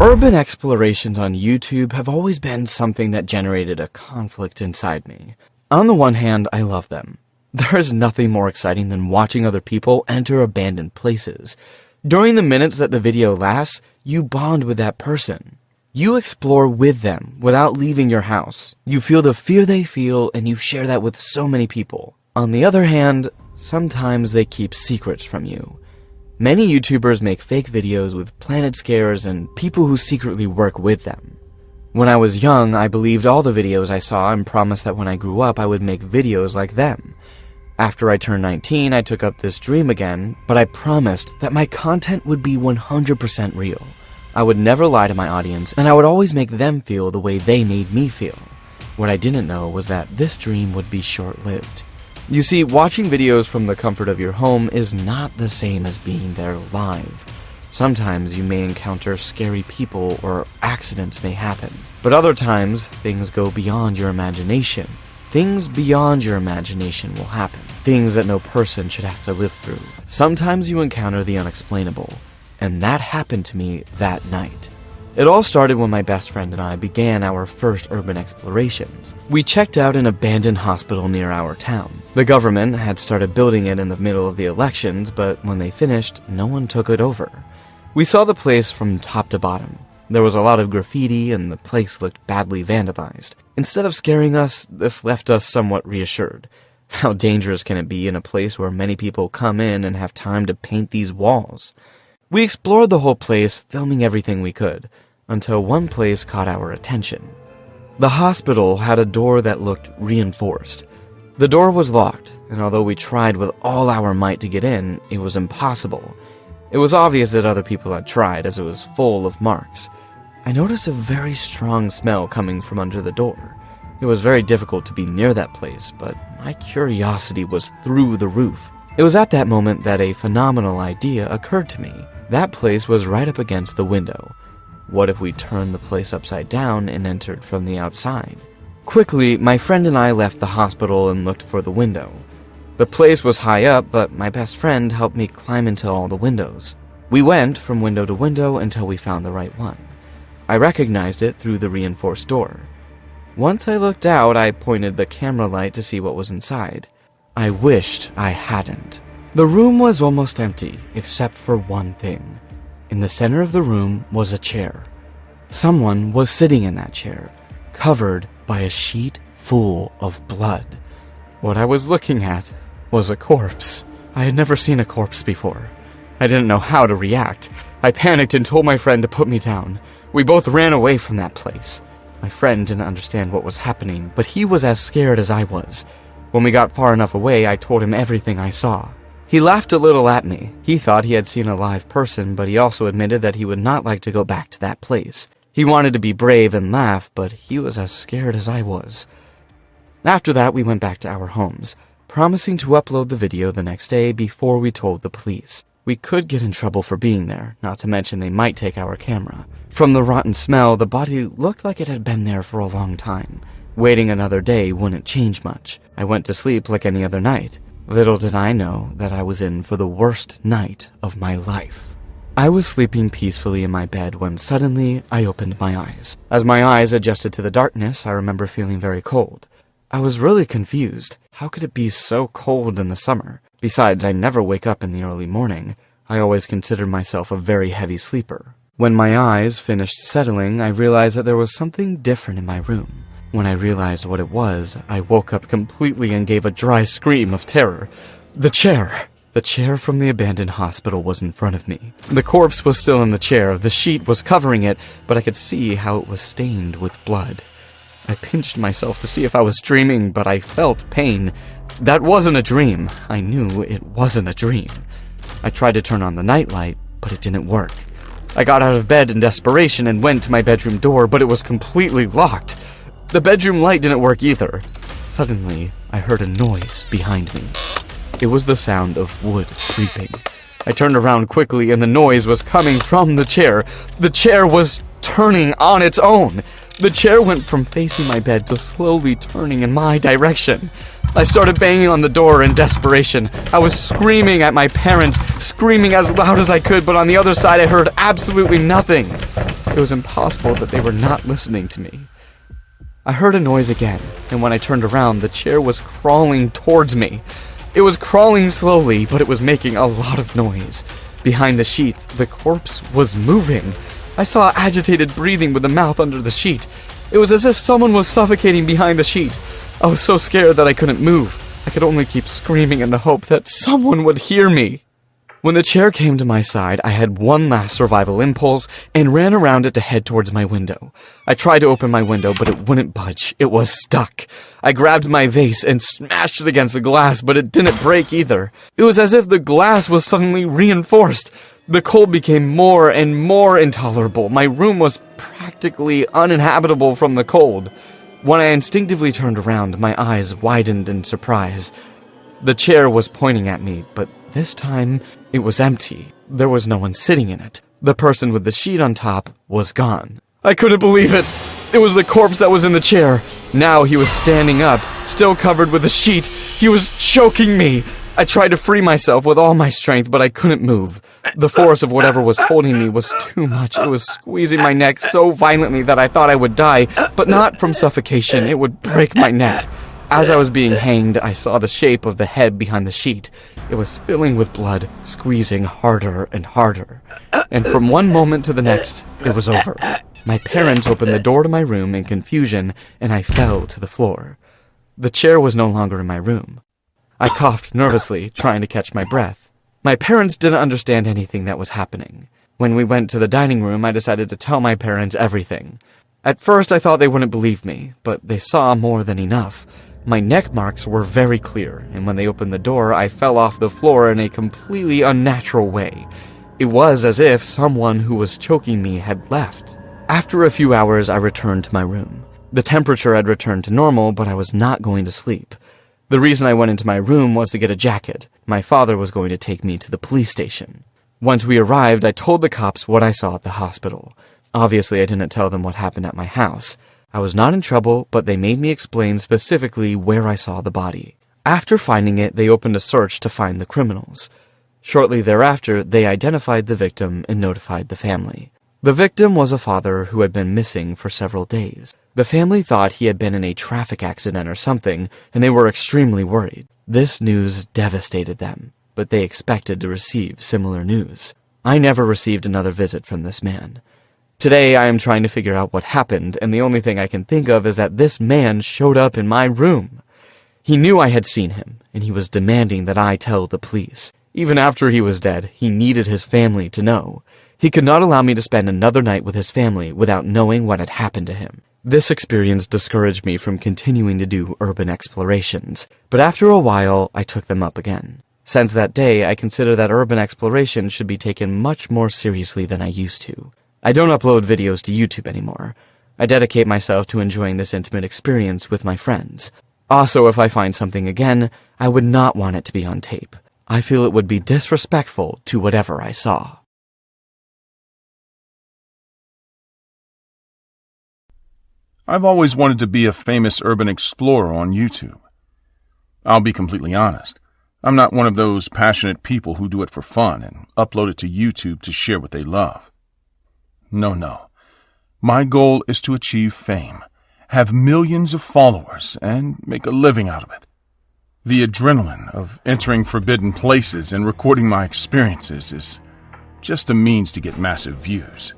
Urban explorations on YouTube have always been something that generated a conflict inside me. On the one hand, I love them. There is nothing more exciting than watching other people enter abandoned places. During the minutes that the video lasts, you bond with that person. You explore with them without leaving your house. You feel the fear they feel, and you share that with so many people. On the other hand, sometimes they keep secrets from you. Many YouTubers make fake videos with planet scares and people who secretly work with them. When I was young, I believed all the videos I saw and promised that when I grew up I would make videos like them. After I turned 19, I took up this dream again, but I promised that my content would be 100% real. I would never lie to my audience, and I would always make them feel the way they made me feel. What I didn't know was that this dream would be short-lived. You see, watching videos from the comfort of your home is not the same as being there live. Sometimes you may encounter scary people or accidents may happen. But other times, things go beyond your imagination. Things beyond your imagination will happen. Things that no person should have to live through. Sometimes you encounter the unexplainable. And that happened to me that night. It all started when my best friend and I began our first urban explorations. We checked out an abandoned hospital near our town. The government had started building it in the middle of the elections, but when they finished, no one took it over. We saw the place from top to bottom. There was a lot of graffiti and the place looked badly vandalized. Instead of scaring us, this left us somewhat reassured. How dangerous can it be in a place where many people come in and have time to paint these walls? We explored the whole place, filming everything we could, until one place caught our attention. The hospital had a door that looked reinforced. The door was locked, and although we tried with all our might to get in, it was impossible. It was obvious that other people had tried, as it was full of marks. I noticed a very strong smell coming from under the door. It was very difficult to be near that place, but my curiosity was through the roof. It was at that moment that a phenomenal idea occurred to me. That place was right up against the window. What if we turned the place upside down and entered from the outside? Quickly, my friend and I left the hospital and looked for the window. The place was high up, but my best friend helped me climb into all the windows. We went from window to window until we found the right one. I recognized it through the reinforced door. Once I looked out, I pointed the camera light to see what was inside. I wished I hadn't. The room was almost empty, except for one thing. In the center of the room was a chair. Someone was sitting in that chair, covered by a sheet full of blood. What I was looking at was a corpse. I had never seen a corpse before. I didn't know how to react. I panicked and told my friend to put me down. We both ran away from that place. My friend didn't understand what was happening, but he was as scared as I was. When we got far enough away, I told him everything I saw. He laughed a little at me. He thought he had seen a live person, but he also admitted that he would not like to go back to that place. He wanted to be brave and laugh, but he was as scared as I was. After that, we went back to our homes, promising to upload the video the next day before we told the police. We could get in trouble for being there, not to mention they might take our camera. From the rotten smell, the body looked like it had been there for a long time. Waiting another day wouldn't change much. I went to sleep like any other night. Little did I know that I was in for the worst night of my life. I was sleeping peacefully in my bed when suddenly I opened my eyes. As my eyes adjusted to the darkness, I remember feeling very cold. I was really confused. How could it be so cold in the summer? Besides, I never wake up in the early morning. I always considered myself a very heavy sleeper. When my eyes finished settling, I realized that there was something different in my room. When I realized what it was, I woke up completely and gave a dry scream of terror. The chair! The chair from the abandoned hospital was in front of me. The corpse was still in the chair, the sheet was covering it, but I could see how it was stained with blood. I pinched myself to see if I was dreaming, but I felt pain. That wasn't a dream. I knew it wasn't a dream. I tried to turn on the nightlight, but it didn't work. I got out of bed in desperation and went to my bedroom door, but it was completely locked. The bedroom light didn't work either. Suddenly, I heard a noise behind me. It was the sound of wood creeping. I turned around quickly and the noise was coming from the chair. The chair was turning on its own. The chair went from facing my bed to slowly turning in my direction. I started banging on the door in desperation. I was screaming at my parents, screaming as loud as I could, but on the other side I heard absolutely nothing. It was impossible that they were not listening to me. I heard a noise again, and when I turned around, the chair was crawling towards me. It was crawling slowly, but it was making a lot of noise. Behind the sheet, the corpse was moving. I saw agitated breathing with the mouth under the sheet. It was as if someone was suffocating behind the sheet. I was so scared that I couldn't move. I could only keep screaming in the hope that someone would hear me. When the chair came to my side, I had one last survival impulse and ran around it to head towards my window. I tried to open my window, but it wouldn't budge. It was stuck. I grabbed my vase and smashed it against the glass, but it didn't break either. It was as if the glass was suddenly reinforced. The cold became more and more intolerable. My room was practically uninhabitable from the cold. When I instinctively turned around, my eyes widened in surprise. The chair was pointing at me, but this time it was empty. There was no one sitting in it. The person with the sheet on top was gone. I couldn't believe it. It was the corpse that was in the chair. Now he was standing up, still covered with the sheet. He was choking me. I tried to free myself with all my strength, but I couldn't move. The force of whatever was holding me was too much. It was squeezing my neck so violently that I thought I would die, but not from suffocation. It would break my neck. As I was being hanged, I saw the shape of the head behind the sheet. It was filling with blood, squeezing harder and harder. And from one moment to the next, it was over. My parents opened the door to my room in confusion, and I fell to the floor. The chair was no longer in my room. I coughed nervously, trying to catch my breath. My parents didn't understand anything that was happening. When we went to the dining room, I decided to tell my parents everything. At first, I thought they wouldn't believe me, but they saw more than enough. My neck marks were very clear, and when they opened the door, I fell off the floor in a completely unnatural way. It was as if someone who was choking me had left. After a few hours, I returned to my room. The temperature had returned to normal, but I was not going to sleep. The reason I went into my room was to get a jacket. My father was going to take me to the police station. Once we arrived, I told the cops what I saw at the hospital. Obviously, I didn't tell them what happened at my house. I was not in trouble, but they made me explain specifically where I saw the body. After finding it, they opened a search to find the criminals. Shortly thereafter, they identified the victim and notified the family. The victim was a father who had been missing for several days. The family thought he had been in a traffic accident or something, and they were extremely worried. This news devastated them, but they expected to receive similar news. I never received another visit from this man. Today, I am trying to figure out what happened, and the only thing I can think of is that this man showed up in my room. He knew I had seen him, and he was demanding that I tell the police. Even after he was dead, he needed his family to know. He could not allow me to spend another night with his family without knowing what had happened to him. This experience discouraged me from continuing to do urban explorations, but after a while, I took them up again. Since that day, I consider that urban exploration should be taken much more seriously than I used to. I don't upload videos to YouTube anymore. I dedicate myself to enjoying this intimate experience with my friends. Also, if I find something again, I would not want it to be on tape. I feel it would be disrespectful to whatever I saw. I've always wanted to be a famous urban explorer on YouTube. I'll be completely honest. I'm not one of those passionate people who do it for fun and upload it to YouTube to share what they love. No. My goal is to achieve fame, have millions of followers, and make a living out of it. The adrenaline of entering forbidden places and recording my experiences is just a means to get massive views.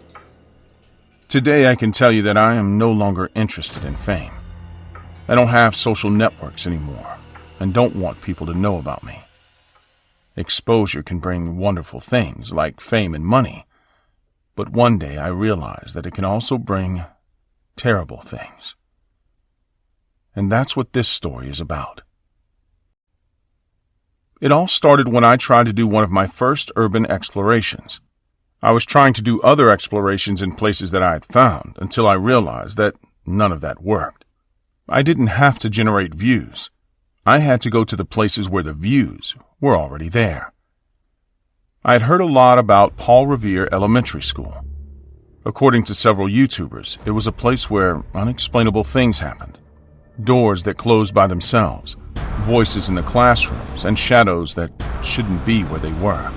Today I can tell you that I am no longer interested in fame. I don't have social networks anymore and don't want people to know about me. Exposure can bring wonderful things like fame and money, but one day I realized that it can also bring terrible things. And that's what this story is about. It all started when I tried to do one of my first urban explorations. I was trying to do other explorations in places that I had found until I realized that none of that worked. I didn't have to generate views. I had to go to the places where the views were already there. I had heard a lot about Paul Revere Elementary School. According to several YouTubers, it was a place where unexplainable things happened. Doors that closed by themselves, voices in the classrooms, and shadows that shouldn't be where they were.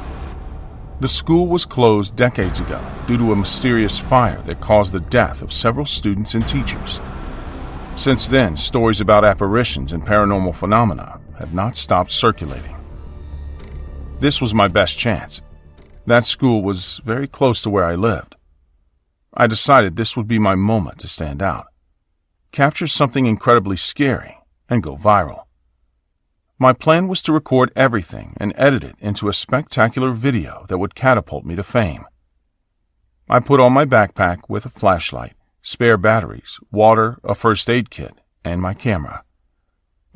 The school was closed decades ago due to a mysterious fire that caused the death of several students and teachers. Since then, stories about apparitions and paranormal phenomena have not stopped circulating. This was my best chance. That school was very close to where I lived. I decided this would be my moment to stand out, capture something incredibly scary, and go viral. My plan was to record everything and edit it into a spectacular video that would catapult me to fame. I put on my backpack with a flashlight, spare batteries, water, a first aid kit, and my camera.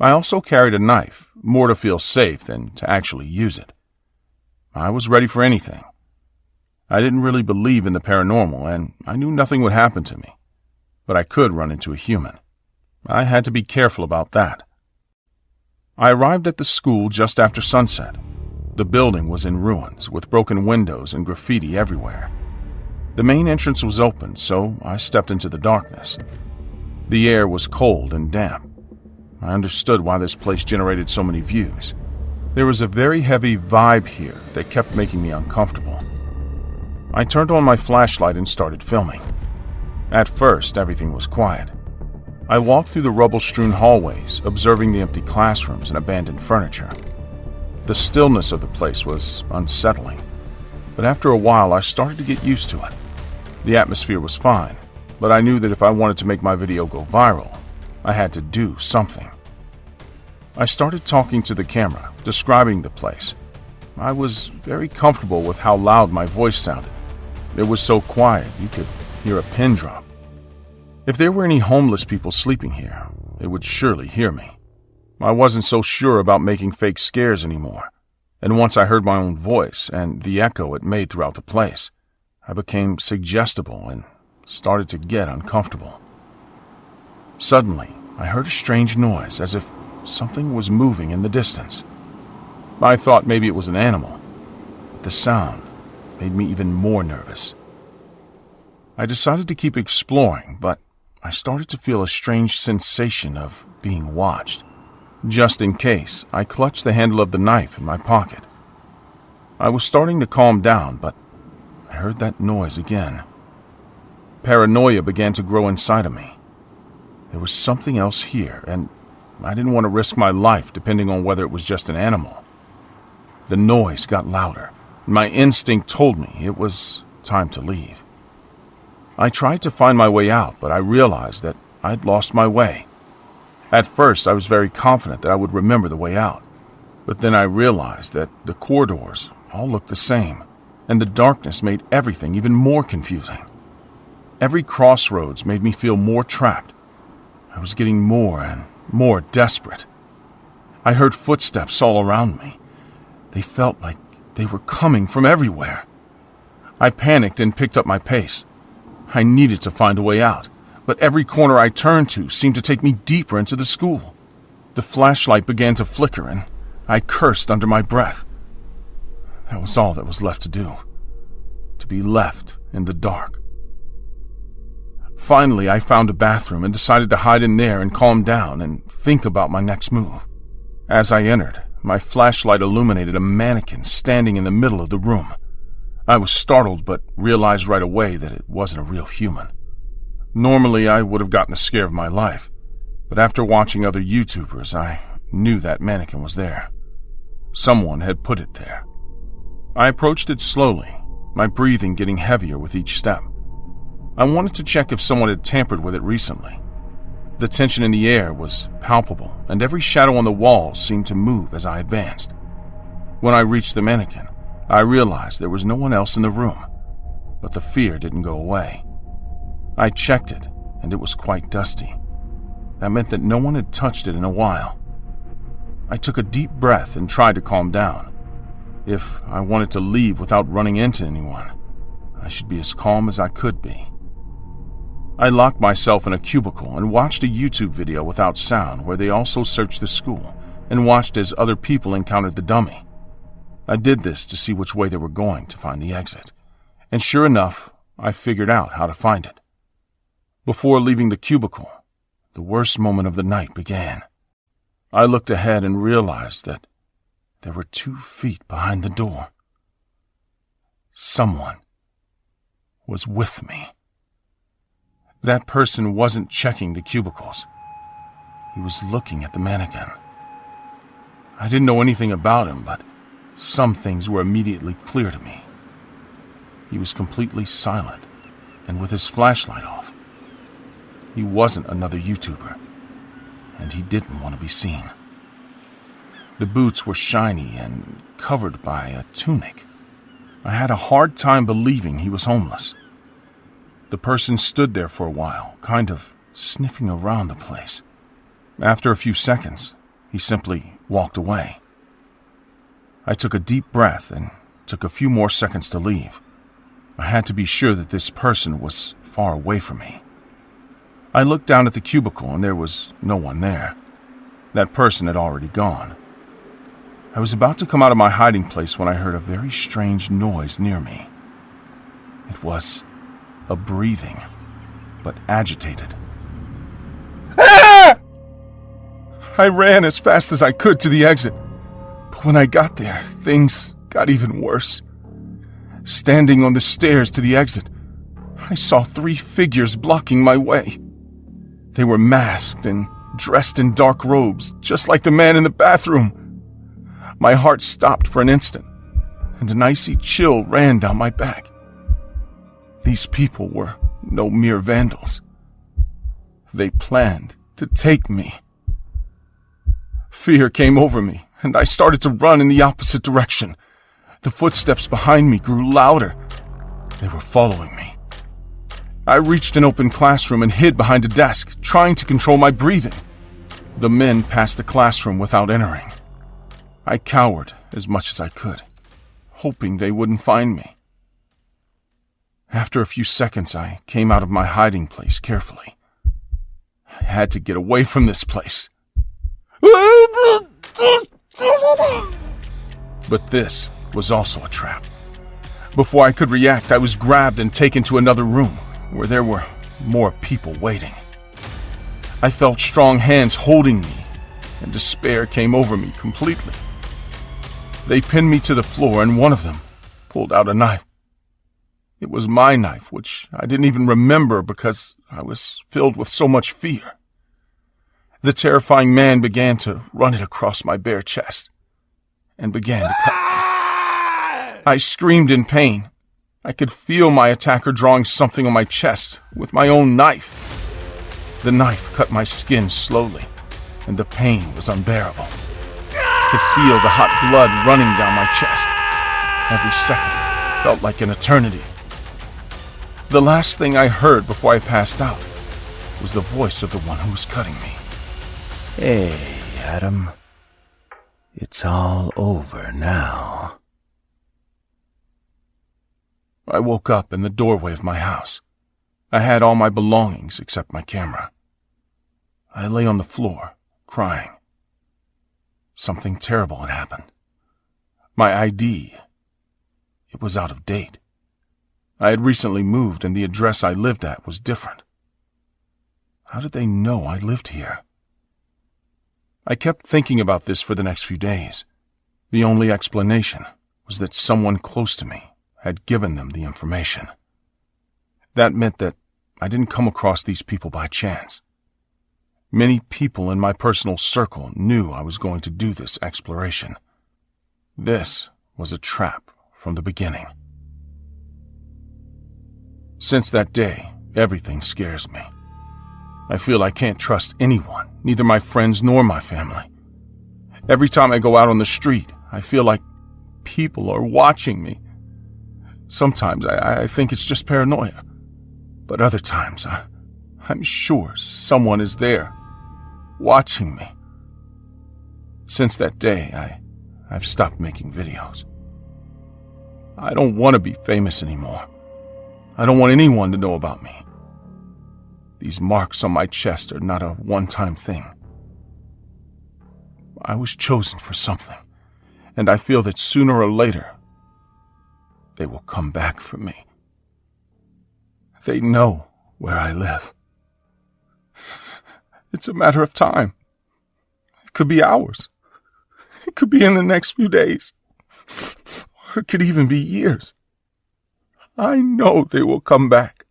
I also carried a knife, more to feel safe than to actually use it. I was ready for anything. I didn't really believe in the paranormal, and I knew nothing would happen to me, but I could run into a human. I had to be careful about that. I arrived at the school just after sunset. The building was in ruins, with broken windows and graffiti everywhere. The main entrance was open, so I stepped into the darkness. The air was cold and damp. I understood why this place generated so many views. There was a very heavy vibe here that kept making me uncomfortable. I turned on my flashlight and started filming. At first, everything was quiet. I walked through the rubble-strewn hallways, observing the empty classrooms and abandoned furniture. The stillness of the place was unsettling, but after a while I started to get used to it. The atmosphere was fine, but I knew that if I wanted to make my video go viral, I had to do something. I started talking to the camera, describing the place. I was very comfortable with how loud my voice sounded. It was so quiet you could hear a pin drop. If there were any homeless people sleeping here, they would surely hear me. I wasn't so sure about making fake scares anymore, and once I heard my own voice and the echo it made throughout the place, I became suggestible and started to get uncomfortable. Suddenly, I heard a strange noise as if something was moving in the distance. I thought maybe it was an animal. The sound made me even more nervous. I decided to keep exploring, but I started to feel a strange sensation of being watched. Just in case, I clutched the handle of the knife in my pocket. I was starting to calm down, but I heard that noise again. Paranoia began to grow inside of me. There was something else here, and I didn't want to risk my life depending on whether it was just an animal. The noise got louder, and my instinct told me it was time to leave. I tried to find my way out, but I realized that I'd lost my way. At first, I was very confident that I would remember the way out, but then I realized that the corridors all looked the same, and the darkness made everything even more confusing. Every crossroads made me feel more trapped. I was getting more and more desperate. I heard footsteps all around me. They felt like they were coming from everywhere. I panicked and picked up my pace. I needed to find a way out, but every corner I turned to seemed to take me deeper into the school. The flashlight began to flicker, and I cursed under my breath. That was all that was left to do. To be left in the dark. Finally, I found a bathroom and decided to hide in there and calm down and think about my next move. As I entered, my flashlight illuminated a mannequin standing in the middle of the room. I was startled, but realized right away that it wasn't a real human. Normally, I would have gotten the scare of my life, but after watching other YouTubers, I knew that mannequin was there. Someone had put it there. I approached it slowly, my breathing getting heavier with each step. I wanted to check if someone had tampered with it recently. The tension in the air was palpable, and every shadow on the walls seemed to move as I advanced. When I reached the mannequin, I realized there was no one else in the room, but the fear didn't go away. I checked it, and it was quite dusty. That meant that no one had touched it in a while. I took a deep breath and tried to calm down. If I wanted to leave without running into anyone, I should be as calm as I could be. I locked myself in a cubicle and watched a YouTube video without sound where they also searched the school and watched as other people encountered the dummy. I did this to see which way they were going to find the exit, and sure enough, I figured out how to find it. Before leaving the cubicle, the worst moment of the night began. I looked ahead and realized that there were 2 feet behind the door. someone was with me. That person wasn't checking the cubicles. He was looking at the mannequin. I didn't know anything about him, but some things were immediately clear to me. He was completely silent and with his flashlight off. He wasn't another YouTuber, and he didn't want to be seen. The boots were shiny and covered by a tunic. I had a hard time believing he was homeless. The person stood there for a while, kind of sniffing around the place. After a few seconds, he simply walked away. I took a deep breath and took a few more seconds to leave. I had to be sure that this person was far away from me. I looked down at the cubicle and there was no one there. That person had already gone. I was about to come out of my hiding place when I heard a very strange noise near me. It was a breathing, but agitated. Ah! I ran as fast as I could to the exit, but when I got there, things got even worse. Standing on the stairs to the exit, I saw 3 figures blocking my way. They were masked and dressed in dark robes, just like the man in the bathroom. My heart stopped for an instant, and an icy chill ran down my back. These people were no mere vandals. They planned to take me. Fear came over me, and I started to run in the opposite direction. The footsteps behind me grew louder. They were following me. I reached an open classroom and hid behind a desk, trying to control my breathing. The men passed the classroom without entering. I cowered as much as I could, hoping they wouldn't find me. After a few seconds, I came out of my hiding place carefully. I had to get away from this place. But this was also a trap. Before I could react, I was grabbed and taken to another room, where there were more people waiting. I felt strong hands holding me, and despair came over me completely. They pinned me to the floor, and one of them pulled out a knife. It was my knife, which I didn't even remember because I was filled with so much fear. The terrifying man began to run it across my bare chest and began to cut me. I screamed in pain. I could feel my attacker drawing something on my chest with my own knife. The knife cut my skin slowly, and the pain was unbearable. I could feel the hot blood running down my chest. Every second felt like an eternity. The last thing I heard before I passed out was the voice of the one who was cutting me. Hey, Adam. It's all over now. I woke up in the doorway of my house. I had all my belongings except my camera. I lay on the floor, crying. Something terrible had happened. My ID, it was out of date. I had recently moved and the address I lived at was different. How did they know I lived here? I kept thinking about this for the next few days. The only explanation was that someone close to me had given them the information. That meant that I didn't come across these people by chance. Many people in my personal circle knew I was going to do this exploration. This was a trap from the beginning. Since that day, everything scares me. I feel I can't trust anyone, neither my friends nor my family. Every time I go out on the street, I feel like people are watching me. Sometimes I think it's just paranoia, but other times I'm sure someone is there, watching me. Since that day, I've stopped making videos. I don't want to be famous anymore. I don't want anyone to know about me. These marks on my chest are not a one-time thing. I was chosen for something, and I feel that sooner or later, they will come back for me. They know where I live. It's a matter of time. It could be hours. It could be in the next few days. Or it could even be years. I know they will come back.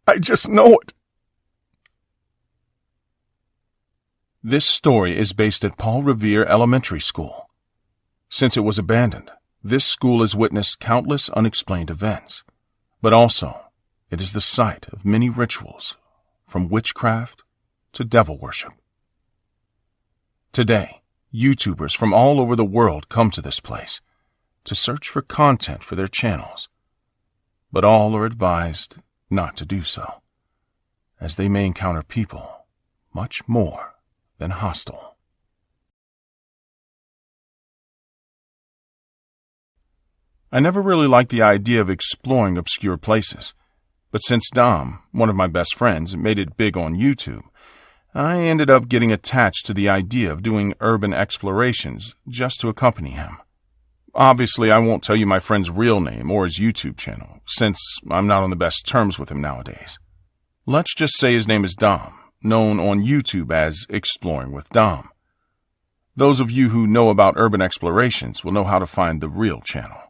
I just know it. This story is based at Paul Revere Elementary School. Since it was abandoned, this school has witnessed countless unexplained events, but also it is the site of many rituals, from witchcraft to devil worship. Today, YouTubers from all over the world come to this place to search for content for their channels, but all are advised not to do so, as they may encounter people much more than hostile. I never really liked the idea of exploring obscure places, but since Dom, one of my best friends, made it big on YouTube, I ended up getting attached to the idea of doing urban explorations just to accompany him. Obviously, I won't tell you my friend's real name or his YouTube channel, since I'm not on the best terms with him nowadays. Let's just say his name is Dom, known on YouTube as Exploring with Dom. Those of you who know about urban explorations will know how to find the real channel.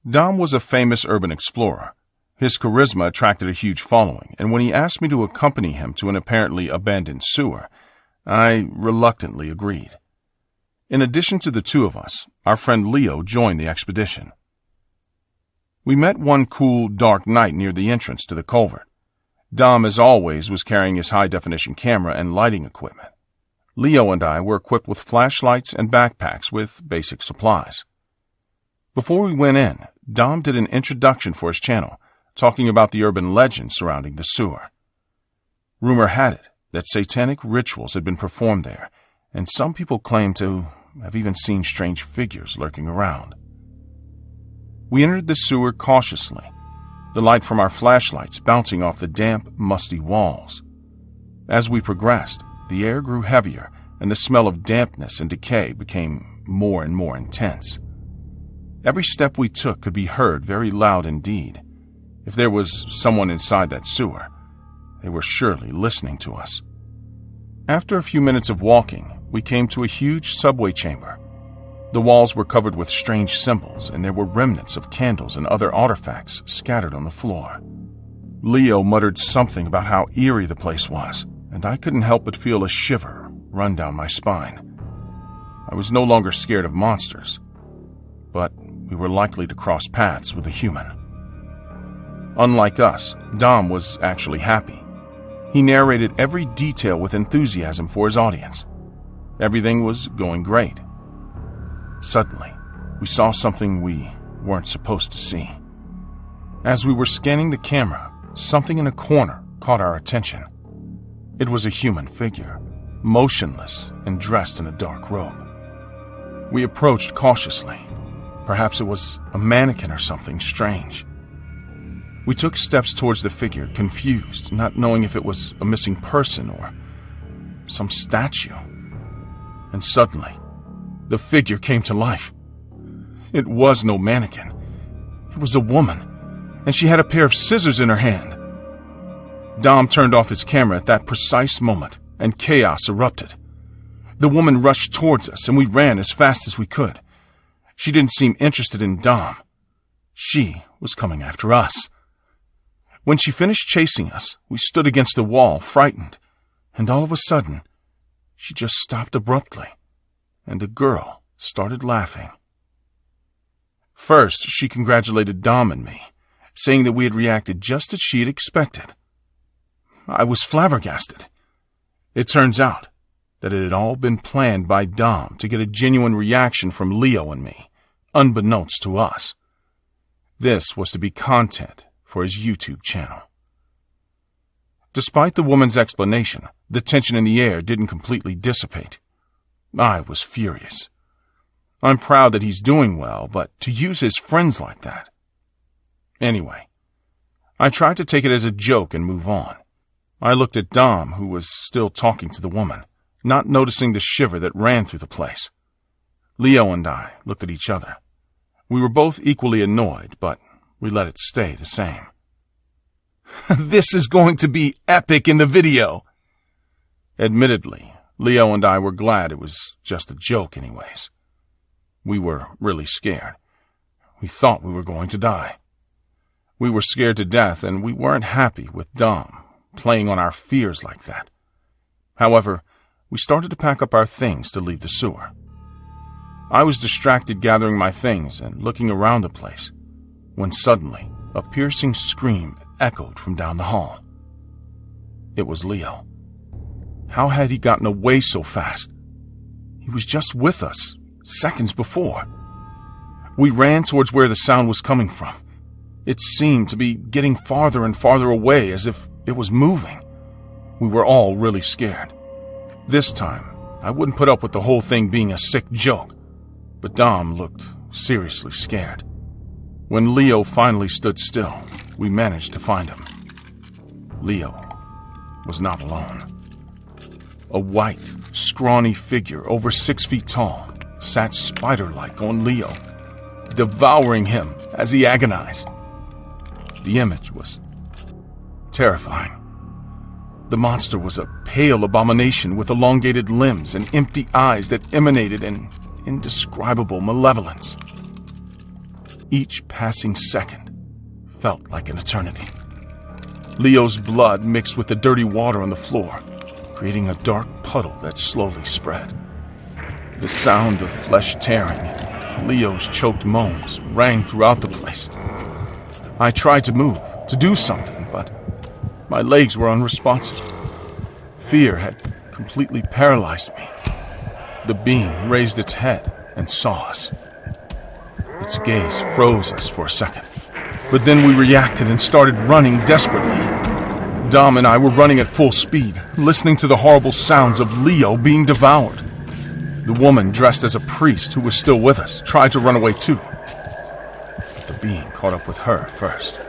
Dom was a famous urban explorer. His charisma attracted a huge following, and when he asked me to accompany him to an apparently abandoned sewer, I reluctantly agreed. In addition to the two of us, our friend Leo joined the expedition. We met one cool, dark night near the entrance to the culvert. Dom, as always, was carrying his high-definition camera and lighting equipment. Leo and I were equipped with flashlights and backpacks with basic supplies. Before we went in, Dom did an introduction for his channel, talking about the urban legend surrounding the sewer. Rumor had it that satanic rituals had been performed there, and some people claim to have even seen strange figures lurking around. We entered the sewer cautiously, the light from our flashlights bouncing off the damp, musty walls. As we progressed, the air grew heavier, and the smell of dampness and decay became more and more intense. Every step we took could be heard very loud indeed. If there was someone inside that sewer, they were surely listening to us. After a few minutes of walking, we came to a huge subway chamber. The walls were covered with strange symbols, and there were remnants of candles and other artifacts scattered on the floor. Leo muttered something about how eerie the place was, and I couldn't help but feel a shiver run down my spine. I was no longer scared of monsters, but we were likely to cross paths with a human. Unlike us, Dom was actually happy. He narrated every detail with enthusiasm for his audience. Everything was going great. Suddenly, we saw something we weren't supposed to see. As we were scanning the camera, something in a corner caught our attention. It was a human figure, motionless and dressed in a dark robe. We approached cautiously. Perhaps it was a mannequin or something strange. We took steps towards the figure, confused, not knowing if it was a missing person or some statue. And suddenly, the figure came to life. It was no mannequin. It was a woman, and she had a pair of scissors in her hand. Dom turned off his camera at that precise moment, and chaos erupted. The woman rushed towards us, and we ran as fast as we could. She didn't seem interested in Dom. She was coming after us. When she finished chasing us, we stood against the wall, frightened, and all of a sudden, she just stopped abruptly, and the girl started laughing. First, she congratulated Dom and me, saying that we had reacted just as she had expected. I was flabbergasted. It turns out that it had all been planned by Dom to get a genuine reaction from Leo and me, unbeknownst to us. This was to be content for his YouTube channel. Despite the woman's explanation, the tension in the air didn't completely dissipate. I was furious. I'm proud that he's doing well, but to use his friends like that. Anyway, I tried to take it as a joke and move on. I looked at Dom, who was still talking to the woman, not noticing the shiver that ran through the place. Leo and I looked at each other. We were both equally annoyed, but we let it stay the same. This is going to be epic in the video. Admittedly, Leo and I were glad it was just a joke anyways. We were really scared. We thought we were going to die. We were scared to death, and we weren't happy with Dom playing on our fears like that. However, we started to pack up our things to leave the sewer. I was distracted gathering my things and looking around the place, when suddenly a piercing scream echoed from down the hall. It was Leo. How had he gotten away so fast? He was just with us seconds before. We ran towards where the sound was coming from. It seemed to be getting farther and farther away, as if it was moving. We were all really scared. This time, I wouldn't put up with the whole thing being a sick joke, but Dom looked seriously scared. When Leo finally stood still, we managed to find him. Leo was not alone. A white, scrawny figure over 6 feet tall sat spider-like on Leo, devouring him as he agonized. The image was terrifying. The monster was a pale abomination with elongated limbs and empty eyes that emanated an indescribable malevolence. Each passing second felt like an eternity. Leo's blood mixed with the dirty water on the floor, creating a dark puddle that slowly spread. The sound of flesh tearing and Leo's choked moans rang throughout the place. I tried to move, to do something, but my legs were unresponsive. Fear had completely paralyzed me. The being raised its head and saw us. Its gaze froze us for a second, but then we reacted and started running desperately. Dom and I were running at full speed, listening to the horrible sounds of Leo being devoured. The woman dressed as a priest who was still with us tried to run away too. But the being caught up with her first.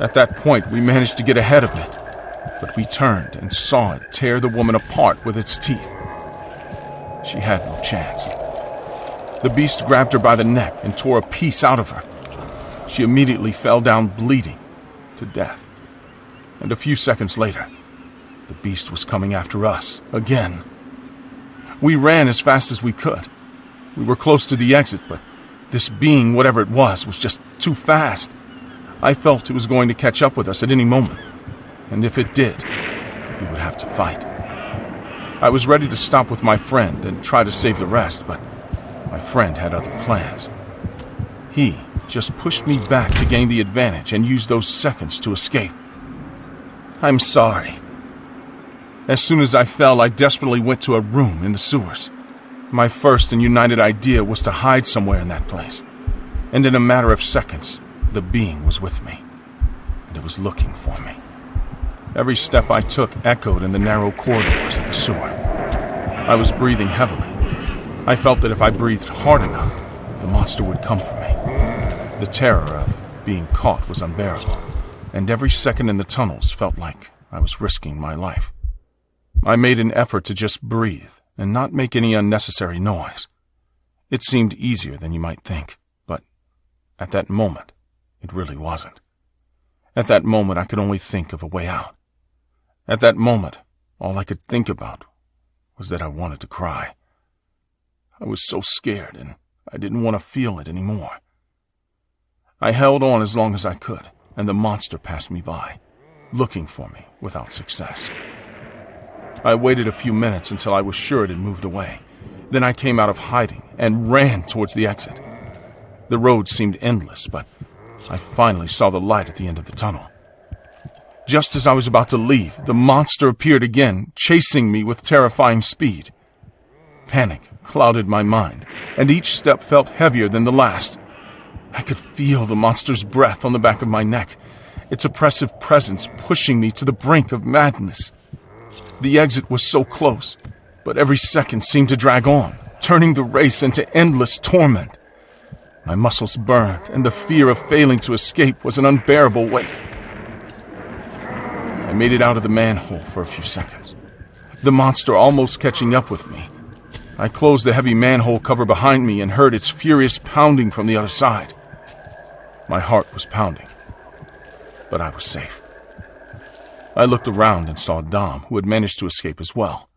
At that point, we managed to get ahead of it, but we turned and saw it tear the woman apart with its teeth. She had no chance. The beast grabbed her by the neck and tore a piece out of her. She immediately fell down bleeding to death. And a few seconds later, the beast was coming after us again. We ran as fast as we could. We were close to the exit, but this being, whatever it was just too fast. I felt it was going to catch up with us at any moment, and if it did, we would have to fight. I was ready to stop with my friend and try to save the rest, but my friend had other plans. He just pushed me back to gain the advantage and used those seconds to escape. I'm sorry. As soon as I fell, I desperately went to a room in the sewers. My first and united idea was to hide somewhere in that place, and in a matter of seconds, the being was with me, and it was looking for me. Every step I took echoed in the narrow corridors of the sewer. I was breathing heavily. I felt that if I breathed hard enough, the monster would come for me. The terror of being caught was unbearable, and every second in the tunnels felt like I was risking my life. I made an effort to just breathe and not make any unnecessary noise. It seemed easier than you might think, but at that moment, it really wasn't. At that moment, I could only think of a way out. At that moment, all I could think about was that I wanted to cry. I was so scared, and I didn't want to feel it anymore. I held on as long as I could, and the monster passed me by, looking for me without success. I waited a few minutes until I was sure it had moved away. Then I came out of hiding and ran towards the exit. The road seemed endless, but I finally saw the light at the end of the tunnel. Just as I was about to leave, the monster appeared again, chasing me with terrifying speed. Panic clouded my mind, and each step felt heavier than the last. I could feel the monster's breath on the back of my neck, its oppressive presence pushing me to the brink of madness. The exit was so close, but every second seemed to drag on, turning the race into endless torment. My muscles burned, and the fear of failing to escape was an unbearable weight. I made it out of the manhole for a few seconds, the monster almost catching up with me. I closed the heavy manhole cover behind me and heard its furious pounding from the other side. My heart was pounding, but I was safe. I looked around and saw Dom, who had managed to escape as well.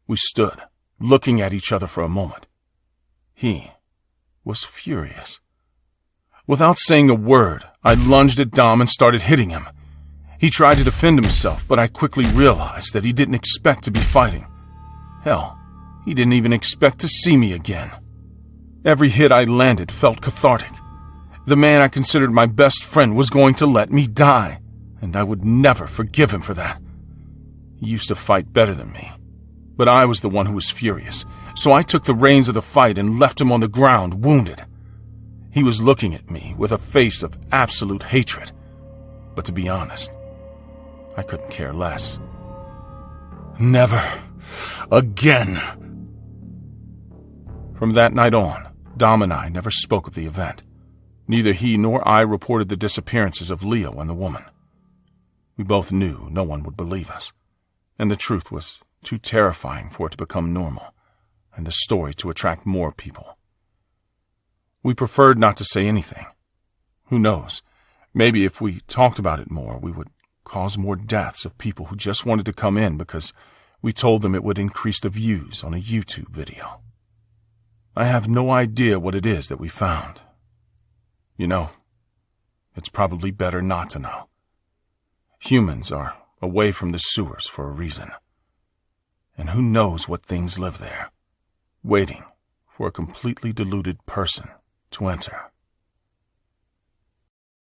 We stood, looking at each other for a moment. He was furious. Without saying a word, I lunged at Dom and started hitting him. He tried to defend himself, but I quickly realized that he didn't expect to be fighting. Hell, he didn't even expect to see me again. Every hit I landed felt cathartic. The man I considered my best friend was going to let me die, and I would never forgive him for that. He used to fight better than me, but I was the one who was furious, so I took the reins of the fight and left him on the ground, wounded. He was looking at me with a face of absolute hatred, but to be honest, I couldn't care less. Never again. From that night on, Dom and I never spoke of the event. Neither he nor I reported the disappearances of Leo and the woman. We both knew no one would believe us, and the truth was too terrifying for it to become normal, and the story to attract more people. We preferred not to say anything. Who knows, maybe if we talked about it more, we would cause more deaths of people who just wanted to come in because we told them it would increase the views on a YouTube video. I have no idea what it is that we found. You know, it's probably better not to know. Humans are away from the sewers for a reason. And who knows what things live there, waiting for a completely deluded person to enter.